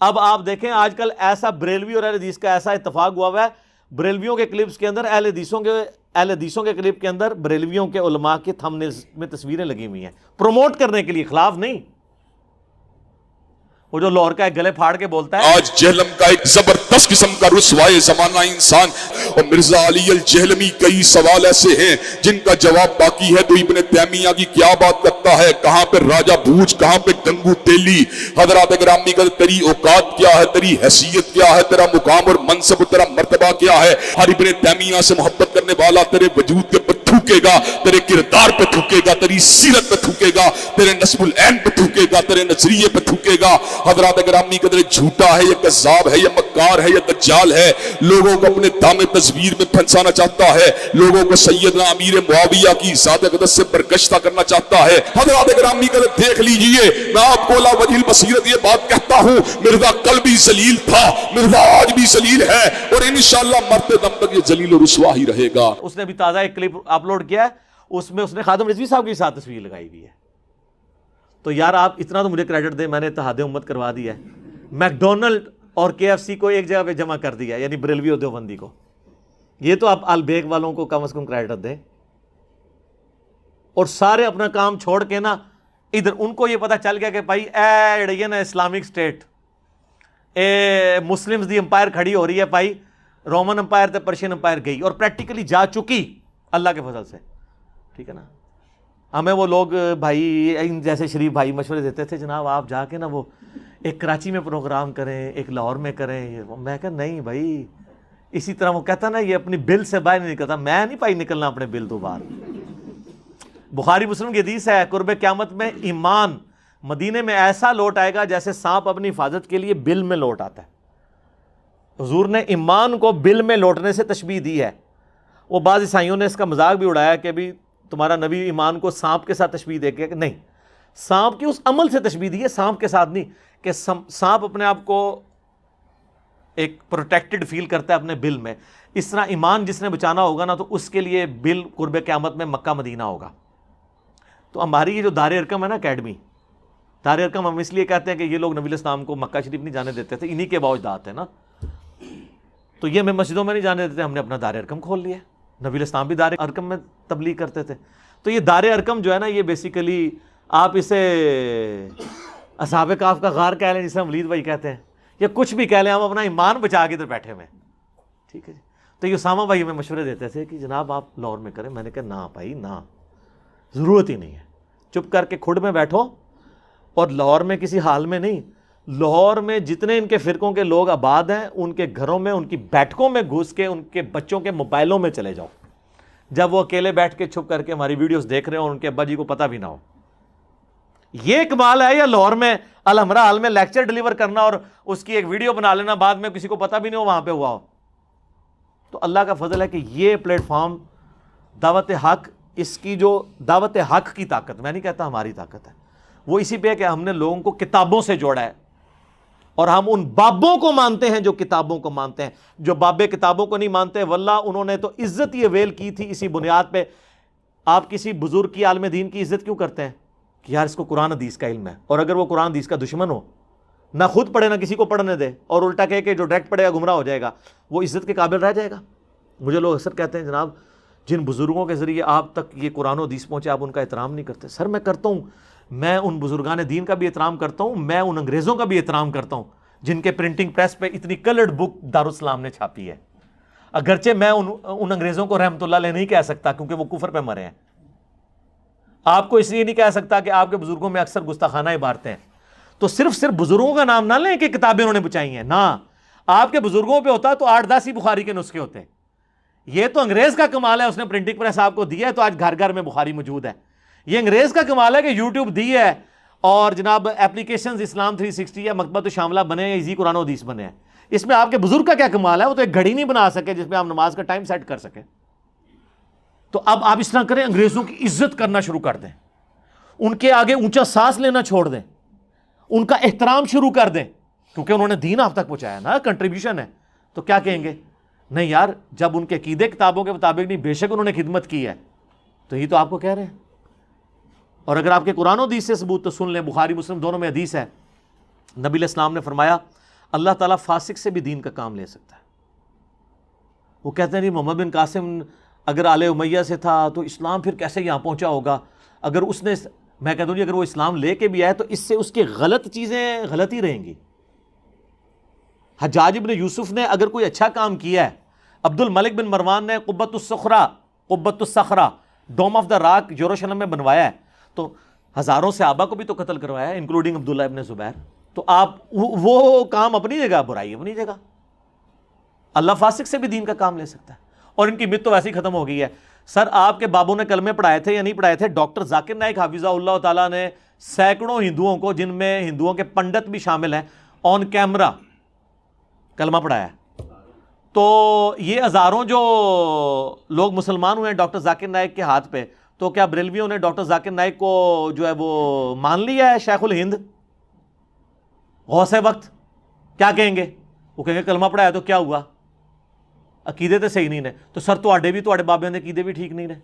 اب آپ دیکھیں آج کل ایسا بریلوی اور اہل حدیث کا ایسا اتفاق ہوا ہوا ہے، بریلویوں کے کلپس کے اندر اہل حدیثوں کے کلپ کے اندر بریلویوں کے علماء کے تھمبنیلز میں تصویریں لگی ہوئی ہیں، پروموٹ کرنے کے لیے، خلاف نہیں۔ وہ جو لاہور کا ایک گلے پھاڑ کے بولتا ہے آج جہلم کا ایک زبردست قسم کا رسوائے زمانہ انسان، اور مرزا علی الجہلمی کئی سوال ایسے ہیں جن کا جواب باقی ہے۔ تو ابن تیمیہ کی کیا بات کرتا ہے، کہاں پہ راجہ بھوج، کہاں پہ گنگو تیلی۔ حضرات گرامی کا تیری اوقات کیا ہے، تیری حیثیت کیا ہے، تیرا مقام اور منصب، تیرا مرتبہ کیا ہے۔ ہر ابن تیمیہ سے محبت کرنے والا تیرے وجود کے پر تھوکے گا، تیرے کردار پہ تھوکے گا، تیری سیرت پہ تھوکے گا، تیرے نسب العین پہ تھوکے گا، تیرے نظریے پہ تھوکے گا۔ حضرات گرامی قدر جھوٹا ہے، یہ کذاب ہے، یہ مکار ہے، یہ دجال ہے، لوگوں کو اپنے دام تصویر میں پھنسانا چاہتا ہے، لوگوں کو سیدنا امیر معاویہ کی ذات اقدس سے برگشتہ کرنا چاہتا ہے۔ حضرات گرامی قدر دیکھ لیجئے، میں آپ کو لا وجہ البصیرت یہ بات کہتا ہوں، مرزا کل بھی ذلیل تھا، مرزا آج بھی ذلیل ہے، اور انشاءاللہ مرتے دم تک یہ ذلیل و رسوا ہی رہے گا۔ اس نے بھی تازہ ایک کلپ اپلوڈ کیا ہے، اس میں اس نے خادم رضوی صاحب کے ساتھ تصویر لگائی ہوئی ہے۔ تو یار آپ اتنا تو مجھے کریڈٹ دیں، میں نے اتحاد امت کروا دیا ہے، میکڈونلڈ اور KFC کو ایک جگہ پہ جمع کر دیا، یعنی بریلوی اور دیوبندی کو۔ یہ تو آپ البیک والوں کو کم از کم کریڈٹ دیں، اور سارے اپنا کام چھوڑ کے نا ادھر، ان کو یہ پتہ چل گیا کہ بھائی اے نا اسلامک اسٹیٹ، اے مسلمز دی امپائر کھڑی ہو رہی ہے، بھائی رومن امپائر تے پرشین امپائر گئی، اور پریکٹیکلی جا چکی اللہ کے فضل سے، ٹھیک ہے نا۔ ہمیں وہ لوگ بھائی جیسے شریف بھائی مشورے دیتے تھے، جناب آپ جا کے نا وہ ایک کراچی میں پروگرام کریں، ایک لاہور میں کریں۔ میں کہا نہیں بھائی، اسی طرح وہ کہتا نا یہ اپنی بل سے باہر نہیں نکلتا، میں نہیں پائی نکلنا اپنے بل تو باہر۔ بخاری مسلم کی حدیث ہے، قرب قیامت میں ایمان مدینے میں ایسا لوٹ آئے گا جیسے سانپ اپنی حفاظت کے لیے بل میں لوٹ آتا ہے۔ حضور نے ایمان کو بل میں لوٹنے سے تشبیہ دی ہے۔ وہ بعض عیسائیوں نے اس کا مذاق بھی اڑایا کہ بھی تمہارا نبی ایمان کو سانپ کے ساتھ تشبیہ دے کے، کہ نہیں، سانپ کی اس عمل سے تشبیہ دی ہے، سانپ کے ساتھ نہیں، کہ سانپ اپنے آپ کو ایک پروٹیکٹڈ فیل کرتا ہے اپنے بل میں، اس طرح ایمان جس نے بچانا ہوگا نا تو اس کے لیے بل قرب قیامت میں مکہ مدینہ ہوگا۔ تو ہماری یہ جو دار ارقم ہے نا اکیڈمی، دار ارقم ہم اس لیے کہتے ہیں کہ یہ لوگ نبی علیہ السلام کو مکہ شریف نہیں جانے دیتے تھے، انہی کے باوجدات ہیں نا، تو یہ ہمیں مسجدوں میں نہیں جانے دیتے، ہم نے اپنا دار ارقم کھول لیا۔ نبی علیہ السلام بھی دار ارقم میں تبلیغ کرتے تھے۔ تو یہ دار ارقم جو ہے نا، یہ بیسیکلی آپ اسے اصحاب کہف کا غار کہہ لیں، جسے ہم ولید بھائی کہتے ہیں، یا کچھ بھی کہہ لیں، ہم اپنا ایمان بچا کے ادھر بیٹھے ہوئے، ٹھیک ہے جی۔ تو یہ اسامہ بھائی ہمیں مشورے دیتے تھے کہ جناب آپ لاہور میں کریں، میں نے کہا نہ بھائی نہ، ضرورت ہی نہیں ہے، چپ کر کے کھڈ میں بیٹھو، اور لاہور میں کسی حال میں نہیں، لاہور میں جتنے ان کے فرقوں کے لوگ آباد ہیں، ان کے گھروں میں، ان کی بیٹھکوں میں گھس کے، ان کے بچوں کے موبائلوں میں چلے جاؤ، جب وہ اکیلے بیٹھ کے چھپ کر کے ہماری ویڈیوز دیکھ رہے ہوں، ان کے ابا جی کو پتہ بھی نہ ہو۔ یہ کمال ہے، یا لاہور میں الحمرا حال میں لیکچر ڈیلیور کرنا اور اس کی ایک ویڈیو بنا لینا، بعد میں کسی کو پتہ بھی نہیں ہو وہاں پہ ہوا ہو۔ تو اللہ کا فضل ہے کہ یہ پلیٹ فارم دعوت حق، اس کی جو دعوت حق کی طاقت، میں نہیں کہتا ہماری طاقت ہے، وہ اسی پہ ہے کہ ہم نے لوگوں کو کتابوں سے جوڑا ہے، اور ہم ان بابوں کو مانتے ہیں جو کتابوں کو مانتے ہیں۔ جو بابے کتابوں کو نہیں مانتے، واللہ انہوں نے تو عزت یہ ویل کی تھی اسی بنیاد پہ۔ آپ کسی بزرگ کی، عالم دین کی عزت کیوں کرتے ہیں؟ کہ یار اس کو قرآن حدیث کا علم ہے، اور اگر وہ قرآن حدیث کا دشمن ہو، نہ خود پڑھے نہ کسی کو پڑھنے دے، اور الٹا کہے کہ جو ڈائریکٹ پڑھے گا گمراہ ہو جائے گا، وہ عزت کے قابل رہ جائے گا؟ مجھے لوگ اکثر کہتے ہیں جناب جن بزرگوں کے ذریعے آپ تک یہ قرآن و حدیث پہنچے، آپ ان کا احترام نہیں کرتے۔ سر میں کرتا ہوں، میں ان بزرگان دین کا بھی احترام کرتا ہوں، میں ان انگریزوں کا بھی احترام کرتا ہوں جن کے پرنٹنگ پریس پہ اتنی کلرڈ بک دارالاسلام نے چھاپی ہے، اگرچہ میں ان انگریزوں کو رحمت اللہ علیہ نہیں کہہ سکتا کیونکہ وہ کفر پہ مرے ہیں۔ آپ کو اس لیے نہیں کہہ سکتا کہ آپ کے بزرگوں میں اکثر گستاخانہ عبارتیں ہیں۔ تو صرف بزرگوں کا نام نہ لیں کہ کتابیں انہوں نے بچائی ہیں، نہ، آپ کے بزرگوں پہ ہوتا تو 8-10 ہی بخاری کے نسخے ہوتے ہیں۔ یہ تو انگریز کا کمال ہے، اس نے پرنٹنگ پریس آپ کو دی ہے تو آج گھر گھر میں بخاری موجود ہے۔ یہ انگریز کا کمال ہے کہ یوٹیوب دی ہے، اور جناب اپلیکیشنز اسلام 360 یا مکتبۃ شاملہ بنے ہیں، ایزی قرآن و حدیث بنے ہیں۔ اس میں آپ کے بزرگ کا کیا کمال ہے؟ وہ تو ایک گھڑی نہیں بنا سکے جس میں آپ نماز کا ٹائم سیٹ کر سکیں۔ تو اب آپ اس طرح کریں، انگریزوں کی عزت کرنا شروع کر دیں، ان کے آگے اونچا سانس لینا چھوڑ دیں، ان کا احترام شروع کر دیں، کیونکہ انہوں نے دین آپ تک پہنچایا نا، کنٹریبیوشن ہے۔ تو کیا کہیں گے؟ نہیں یار، جب ان کے عقیدے کتابوں کے مطابق نہیں، بے شک انہوں نے خدمت کی ہے، تو یہ تو آپ کو کہہ رہے ہیں۔ اور اگر آپ کے قرآن و حدیث سے ثبوت تو سن لیں، بخاری مسلم دونوں میں حدیث ہے، نبی علیہ السلام نے فرمایا اللہ تعالیٰ فاسق سے بھی دین کا کام لے سکتا ہے. وہ کہتے ہیں نہیں محمد بن قاسم اگر آل امیہ سے تھا تو اسلام پھر کیسے یہاں پہنچا ہوگا. اگر اس نے، میں کہتا ہوں جی اگر وہ اسلام لے کے بھی آئے تو اس سے اس کی غلط چیزیں غلط ہی رہیں گی. حجاج ابن یوسف نے اگر کوئی اچھا کام کیا ہے، عبد الملک بن مروان نے قبۃ الصخرہ ڈوم آف دا راک یروشلم میں بنوایا ہے، تو ہزاروں صحابہ کو بھی تو قتل کروایا ہے انکلوڈنگ عبداللہ ابن زبیر. تو آپ وہ کام اپنی جگہ، برائی اپنی جگہ. اللہ فاسق سے بھی دین کا کام لے سکتا ہے. اور ان کی مت تو ویسے ہی ختم ہو گئی ہے. سر آپ کے بابوں نے کلمے پڑھائے تھے یا نہیں پڑھائے تھے؟ ڈاکٹر ذاکر نائک حافظہ اللہ تعالیٰ نے سینکڑوں ہندوؤں کو، جن میں ہندوؤں کے پنڈت بھی شامل ہیں، آن کیمرہ کلمہ پڑھایا ہے. تو یہ ہزاروں جو لوگ مسلمان ہوئے ہیں ڈاکٹر ذاکر نائک کے ہاتھ پہ، تو کیا بریلویوں نے ڈاکٹر ذاکر نائک کو جو ہے وہ مان لیا ہے شیخ الہند، غوث وقت؟ کیا کہیں گے؟ وہ کہیں گے کلمہ پڑھایا تو کیا ہوا، عقیدے تو صحیح نہیں نے. تو سر تواڈے بھی، تواڈے بابے نے عقیدے بھی ٹھیک نہیں نے.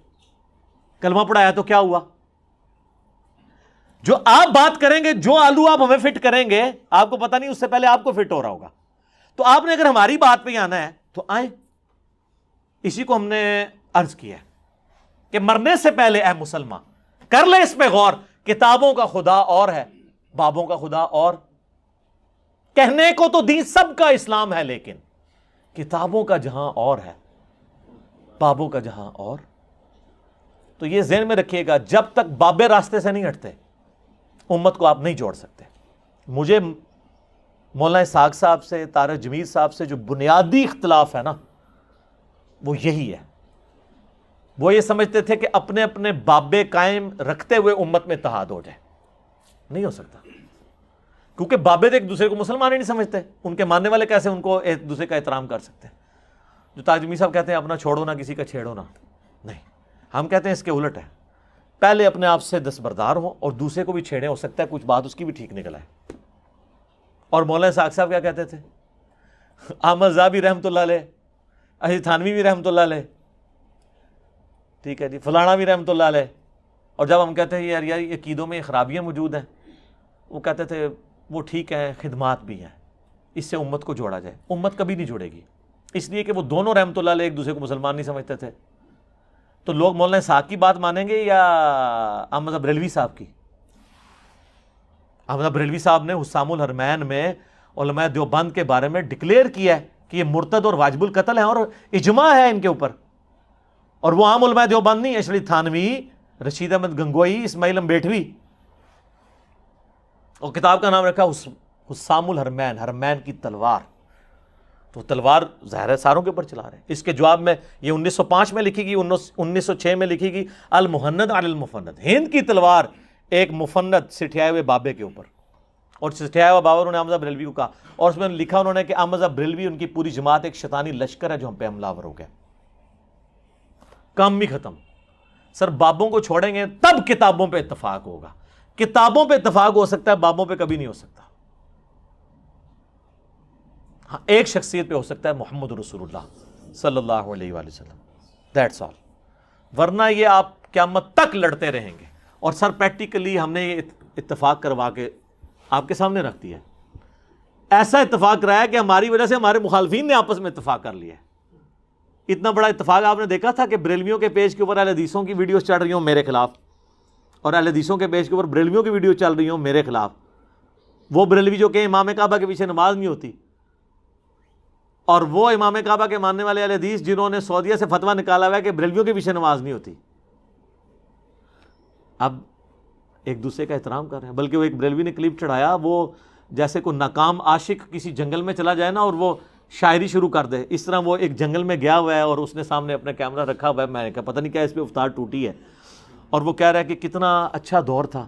کلمہ پڑھایا تو کیا ہوا؟ جو آپ بات کریں گے، جو آلو آپ ہمیں فٹ کریں گے، آپ کو پتہ نہیں اس سے پہلے آپ کو فٹ ہو رہا ہوگا. تو آپ نے اگر ہماری بات پہ آنا ہے تو آئیں. اسی کو ہم نے عرض کیا ہے کہ مرنے سے پہلے اے مسلمان کر لے اس پہ غور. کتابوں کا خدا اور ہے، بابوں کا خدا اور. کہنے کو تو دین سب کا اسلام ہے، لیکن کتابوں کا جہاں اور ہے، بابوں کا جہاں اور. تو یہ ذہن میں رکھیے گا، جب تک بابے راستے سے نہیں ہٹتے امت کو آپ نہیں جوڑ سکتے. مجھے مولانا اسحاق صاحب سے، طارق جمیل صاحب سے جو بنیادی اختلاف ہے نا، وہ یہی ہے. وہ یہ سمجھتے تھے کہ اپنے اپنے بابے قائم رکھتے ہوئے امت میں اتحاد ہو جائے. نہیں ہو سکتا، کیونکہ بابے تو ایک دوسرے کو مسلمان ہی نہیں سمجھتے. ان کے ماننے والے کیسے ان کو ایک دوسرے کا احترام کر سکتے ہیں؟ جو طارق جمیل صاحب کہتے ہیں اپنا چھوڑو نہ کسی کا چھیڑو نہ، نہیں. ہم کہتے ہیں اس کے الٹ ہے، پہلے اپنے آپ سے دستبردار ہوں اور دوسرے کو بھی چھیڑیں. ہو سکتا ہے کچھ بات اس کی بھی ٹھیک نکل آئے. اور مولانا اسحاق صاحب کیا کہتے تھے؟ احمد زاہد بھی رحمۃ اللہ علیہ، علی تھانوی بھی رحمۃ اللہ علیہ، ٹھیک ہے جی، فلانا بھی رحمۃ اللہ علیہ. اور جب ہم کہتے ہیں یار یہ عقیدوں میں خرابیاں موجود ہیں، وہ کہتے تھے وہ ٹھیک ہے، خدمات بھی ہیں، اس سے امت کو جوڑا جائے. امت کبھی نہیں جوڑے گی، اس لیے کہ وہ دونوں رحمۃ اللہ علیہ ایک دوسرے کو مسلمان نہیں سمجھتے تھے. تو لوگ مولانا اسحاق کی بات مانیں گے یا احمد بریلوی صاحب کی؟ احمد بریلوی صاحب نے حسام الحرمین میں علماء دیوبند کے بارے میں ڈکلیئر کیا ہے کہ یہ مرتد اور واجب القتل ہے، اور اجماع ہے ان کے اوپر. اور وہ عام علماء دیوبند نہیں، اشرف تھانوی، رشید احمد گنگوئی، اسماعیل امبیٹوی. اور کتاب کا نام رکھا حسام الحرمین، حرمین کی تلوار. تو تلوار ظاہر ہے ساروں کے اوپر چلا رہے ہیں. اس کے جواب میں یہ 1905 میں لکھی گئی، 1906 میں لکھی گئی المحند علی المفند، ہند کی تلوار ایک مفند سٹھیائے ہوئے بابے کے اوپر. اور سٹھیائے ہوا بابا انہوں نے احمد بریلوی کو کہا، اور اس میں لکھا انہوں نے کہ احمد بریلوی ان کی پوری جماعت ایک شیطانی لشکر ہے جو ہم پہ حملہ آور ہو گیا. کام بھی ختم. سر بابوں کو چھوڑیں گے تب کتابوں پہ اتفاق ہوگا. کتابوں پہ اتفاق ہو سکتا ہے، بابوں پہ کبھی نہیں ہو سکتا. ہاں ایک شخصیت پہ ہو سکتا ہے، محمد رسول اللہ صلی اللہ علیہ وآلہ وسلم، دیٹس آل. ورنہ یہ آپ قیامت تک لڑتے رہیں گے. اور سر پریکٹیکلی ہم نے یہ اتفاق کروا کے آپ کے سامنے رکھ دیا ہے. ایسا اتفاق کرایا کہ ہماری وجہ سے ہمارے مخالفین نے آپس میں اتفاق کر لیا ہے. اتنا بڑا اتفاق آپ نے دیکھا تھا کہ بریلویوں کے پیج کے اوپر اہل حدیثوں کی ویڈیوز چل رہی ہوں میرے خلاف، اور اہل حدیثوں کے پیج کے اوپر بریلویوں کی ویڈیو چل رہی ہوں میرے خلاف. وہ بریلوی جو کہ امام کعبہ کے پیچھے نماز نہیں ہوتی، اور وہ امام کعبہ کے ماننے والے اہل حدیث جنہوں نے سعودیہ سے فتویٰ نکالا ہوا ہے کہ بریلویوں کے پیچھے نماز نہیں ہوتی. اب ایک دوسرے کا احترام کر رہے ہیں. بلکہ وہ ایک بریلوی نے کلپ چڑھایا، وہ جیسے کوئی ناکام عاشق کسی جنگل میں چلا جائے نا اور وہ شاعری شروع کر دے، اس طرح وہ ایک جنگل میں گیا ہوا ہے اور اس نے سامنے اپنا کیمرہ رکھا ہوا ہے. میں نے کہا پتہ نہیں کیا اس پہ افطار ٹوٹی ہے. اور وہ کہہ رہا ہے کہ کتنا اچھا دور تھا،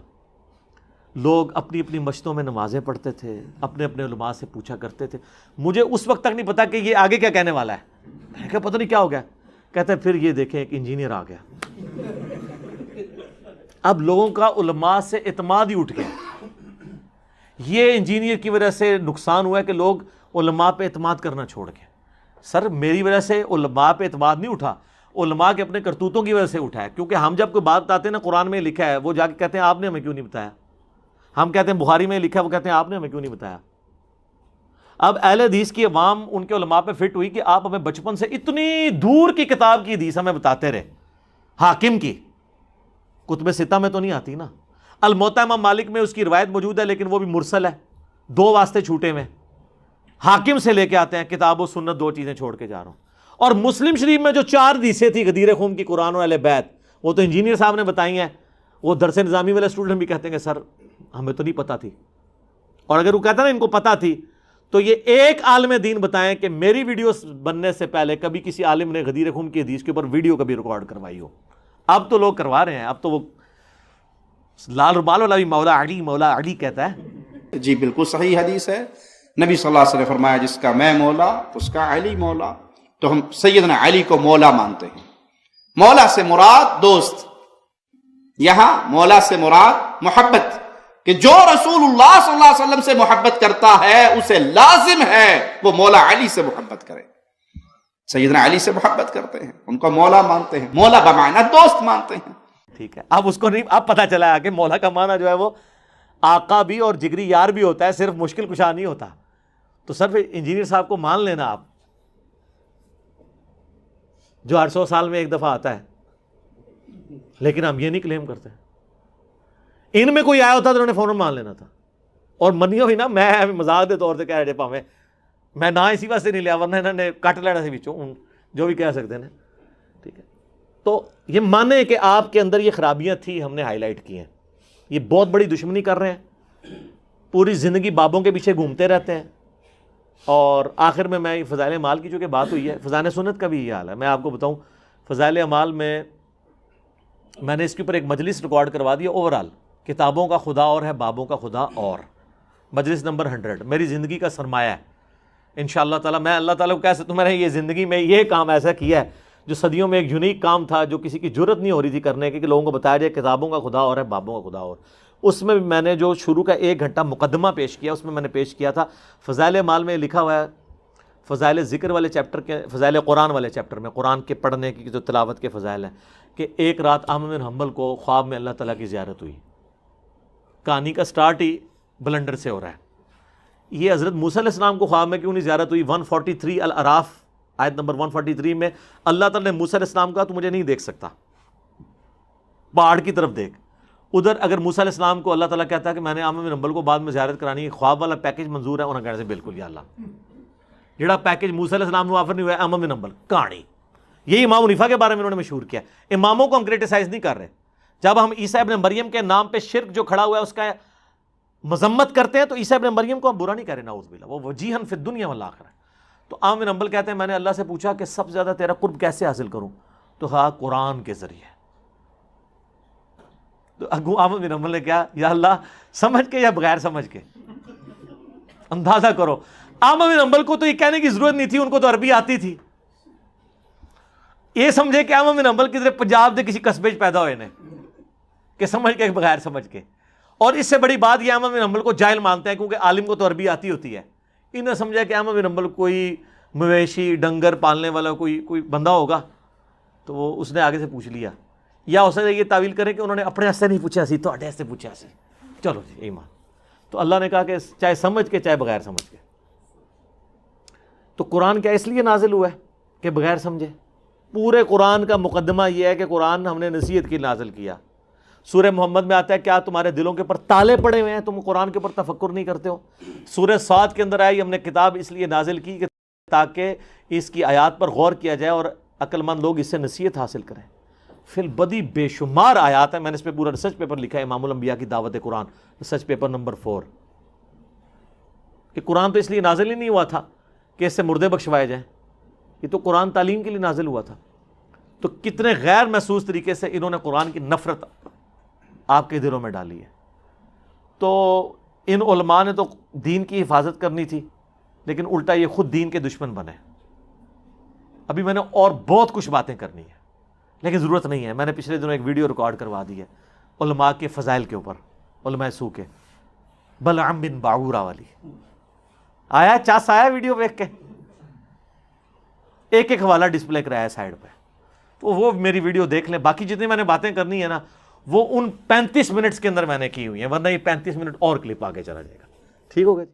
لوگ اپنی اپنی مسجدوں میں نمازیں پڑھتے تھے، اپنے اپنے علماء سے پوچھا کرتے تھے. مجھے اس وقت تک نہیں پتا کہ یہ آگے کیا کہنے والا ہے. میں نے کہا پتہ نہیں کیا ہو گیا. کہتے ہیں پھر یہ دیکھیں ایک انجینئر آ گیا. اب لوگوں کا علماء سے اعتماد ہی اٹھ گیا. یہ انجینئر کی وجہ سے نقصان ہوا ہے کہ لوگ علماء پہ اعتماد کرنا چھوڑ گئے. سر میری وجہ سے علماء پہ اعتماد نہیں اٹھا، علماء کے اپنے کرتوتوں کی وجہ سے اٹھا ہے. کیونکہ ہم جب کوئی بات بتاتے ہیں نا قرآن میں لکھا ہے، وہ جا کے کہتے ہیں آپ نے ہمیں کیوں نہیں بتایا. ہم کہتے ہیں بخاری میں لکھا ہے، وہ کہتے ہیں آپ نے ہمیں کیوں نہیں بتایا. اب اہل حدیث کی عوام ان کے علماء پہ فٹ ہوئی کہ آپ ہمیں بچپن سے اتنی دور کی کتاب کی حدیث ہمیں بتاتے رہے، حاکم کی، کتب ستہ میں تو نہیں آتی نا، الموطا امام مالک میں اس کی روایت موجود ہے لیکن وہ بھی مرسل ہے، 2 واسطے چھوٹے میں، حاکم سے لے کے آتے ہیں، کتاب و سنت 2 چیزیں چھوڑ کے جا رہا ہوں۔ اور مسلم شریف میں جو 4 حدیثیں تھی غدیر خم کی، قرآن و اہل بیت، وہ تو انجینئر صاحب نے بتائی ہیں، وہ درس نظامی والے اسٹوڈنٹ بھی کہتے ہیں کہ سر ہمیں تو نہیں پتہ تھی، اور اگر وہ کہتا نا ان کو پتہ تھی تو یہ ایک عالم دین بتائیں کہ میری ویڈیوز بننے سے پہلے کبھی کسی عالم نے غدیر خم کی حدیث کے اوپر ویڈیو کبھی ریکارڈ کروائی ہو۔ اب تو لوگ کروا رہے ہیں، اب تو وہ لال رومال والا بھی مولا علی کہتا ہے۔ جی بالکل صحیح حدیث ہے، نبی صلی اللہ علیہ وسلم نے فرمایا جس کا میں مولا اس کا علی مولا، تو ہم سیدنا علی کو مولا مانتے ہیں۔ مولا سے مراد دوست، یہاں مولا سے مراد محبت، کہ جو رسول اللہ صلی اللہ علیہ وسلم سے محبت کرتا ہے اسے لازم ہے وہ مولا علی سے محبت کرے۔ سیدنا علی سے محبت کرتے ہیں، ان کو مولا مانتے ہیں، مولا بمعنی دوست مانتے ہیں۔ ٹھیک ہے، اب اس کو نہیں، اب پتہ چلا ہے کہ مولا کا معنی جو ہے وہ آقا بھی اور جگری یار بھی ہوتا ہے، صرف مشکل کشا نہیں ہوتا۔ تو صرف انجینئر صاحب کو مان لینا آپ، جو 800 سال میں ایک دفعہ آتا ہے، لیکن ہم یہ نہیں کلیم کرتے۔ ان میں کوئی آیا ہوتا تو انہوں نے فوراً مان لینا تھا، اور منیو بھی نا، میں مذاق دے طور سے کہہ رہے پاویں میں نہ اسی واسطے نہیں لیا، ورنہ انہوں نے کٹ لینا سی بچوں، جو بھی کہہ سکتے ہیں۔ ٹھیک ہے، تو یہ مانے کہ آپ کے اندر یہ خرابیاں تھیں، ہم نے ہائی لائٹ کی ہیں۔ یہ بہت بڑی دشمنی کر رہے ہیں، پوری زندگی بابوں کے پیچھے گھومتے رہتے ہیں، اور آخر میں فضائل اعمال کی چونکہ بات ہوئی ہے، فضائل سنت کا بھی یہ حال ہے۔ میں آپ کو بتاؤں، فضائل اعمال میں نے اس کے اوپر ایک مجلس ریکارڈ کروا دیا، اوورال کتابوں کا خدا اور ہے، بابوں کا خدا اور، مجلس نمبر 100، میری زندگی کا سرمایہ ہے انشاءاللہ تعالیٰ۔ میں اللہ تعالیٰ کو کہہ سکتا ہوں میں نے یہ زندگی میں یہ کام ایسا کیا ہے جو صدیوں میں ایک یونیک کام تھا، جو کسی کی جرت نہیں ہو رہی تھی کرنے کی، کہ لوگوں کو بتایا جائے کتابوں کا خدا اور ہے، بابوں کا خدا اور۔ اس میں میں نے جو شروع کا 1 گھنٹہ مقدمہ پیش کیا، اس میں میں نے پیش کیا تھا فضائل اعمال میں لکھا ہوا ہے، فضائل ذکر والے چیپٹر کے، فضائل قرآن والے چیپٹر میں، قرآن کے پڑھنے کی جو تلاوت کے فضائل ہیں، کہ ایک رات احمد بن حنبل کو خواب میں اللہ تعالیٰ کی زیارت ہوئی۔ کہانی کا سٹارٹ ہی بلنڈر سے ہو رہا ہے۔ یہ حضرت موسیٰ علیہ السلام کو خواب میں کیوں نہیں زیارت ہوئی؟ 143 الاعراف آیت نمبر 143 میں اللہ تعالیٰ نے موسیٰ علیہ السلام کہا تو مجھے نہیں دیکھ سکتا، پہاڑ کی طرف دیکھ۔ ادھر اگر موسیٰ علیہ السلام کو اللہ تعالیٰ کہتا ہے کہ میں نے احمد بن حنبل کو بعد میں زیارت کرانی ہے، خواب والا پیکج منظور ہے، انہوں نے کہنا سے بالکل یا اللہ، جڑا پیکج موسیٰ علیہ السلام کو آفر نہیں ہوا ہے، احمد بن حنبل کہانی۔ یہی امام حنیفہ کے بارے میں انہوں نے مشہور کیا۔ اماموں کو ہم کریٹیسائز نہیں کر رہے، جب ہم عیسیٰ ابن مریم کے نام پہ شرک جو کھڑا ہوا ہے اس کا مذمت کرتے ہیں تو عیسیٰ ابن مریم کو ہم برا نہیں کہہ رہے، نعوذ باللہ، وہ وجیہن فی الدنیا والآخرہ۔ تو احمد بن حنبل کہتے ہیں میں نے اللہ سے پوچھا کہ سب سے زیادہ تیرا قرب کیسے حاصل کروں، تو کہا قرآن کے ذریعے۔ تو احمد بن حنبل نے کہا یا اللہ سمجھ کے یا بغیر سمجھ کے، اندازہ کرو۔ احمد بن حنبل کو تو یہ کہنے کی ضرورت نہیں تھی، ان کو تو عربی آتی تھی۔ یہ سمجھے کہ احمد بن حنبل کدھر پنجاب دے کسی قصبے پیدا ہوئے نے، کہ سمجھ کے بغیر سمجھ کے۔ اور اس سے بڑی بات یہ احمد بن حنبل کو جاہل مانتے ہیں کیونکہ عالم کو تو عربی آتی ہوتی ہے۔ انہیں سمجھا کہ احمد بن حنبل کوئی مویشی ڈنگر پالنے والا کوئی بندہ ہوگا، تو وہ اس نے آگے سے پوچھ لیا، یا ہو سکتا ہے یہ تعویل کریں کہ انہوں نے اپنے ہاستے نہیں پوچھا سی، تو ہاستے پوچھا سی، چلو جی ایمان۔ تو اللہ نے کہا کہ چاہے سمجھ کے چاہے بغیر سمجھ کے۔ تو قرآن کیا اس لیے نازل ہوا ہے کہ بغیر سمجھے؟ پورے قرآن کا مقدمہ یہ ہے کہ قرآن ہم نے نصیحت کی نازل کیا۔ سورہ محمد میں آتا ہے کیا تمہارے دلوں کے اوپر تالے پڑے ہوئے ہیں، تم قرآن کے اوپر تفکر نہیں کرتے ہو؟ سورہ صاد کے اندر آئی ہم نے کتاب اس لیے نازل کی کہ تاکہ اس کی آیات پر غور کیا جائے اور عقل مند لوگ اس سے نصیحت حاصل کریں۔ فی البدی بے شمار آیات ہیں، میں نے اس پہ پورا ریسرچ پیپر لکھا ہے، امام الانبیاء کی دعوت قرآن، ریسرچ پیپر نمبر 4، کہ قرآن تو اس لیے نازل ہی نہیں ہوا تھا کہ اس سے مردے بخشوائے جائیں، یہ تو قرآن تعلیم کے لیے نازل ہوا تھا۔ تو کتنے غیر محسوس طریقے سے انہوں نے قرآن کی نفرت آپ کے دلوں میں ڈالی ہے۔ تو ان علماء نے تو دین کی حفاظت کرنی تھی، لیکن الٹا یہ خود دین کے دشمن بنے۔ ابھی میں نے اور بہت کچھ باتیں کرنی ہے لیکن ضرورت نہیں ہے۔ میں نے پچھلے دنوں ایک ویڈیو ریکارڈ کروا دی ہے علماء کے فضائل کے اوپر، علماء سو کے، بلعم بن باعورہ والی۔ آیا چاس آیا ویڈیو دیکھ کے؟ ایک ایک حوالہ ڈسپلے کرایا ہے سائڈ پہ، تو وہ میری ویڈیو دیکھ لیں۔ باقی جتنی میں نے باتیں کرنی ہے نا وہ ان 35 منٹس کے اندر میں نے کی ہوئی ہیں، ورنہ یہ 35 منٹ اور کلپ آگے چلا جائے گا۔ ٹھیک ہو گیا؟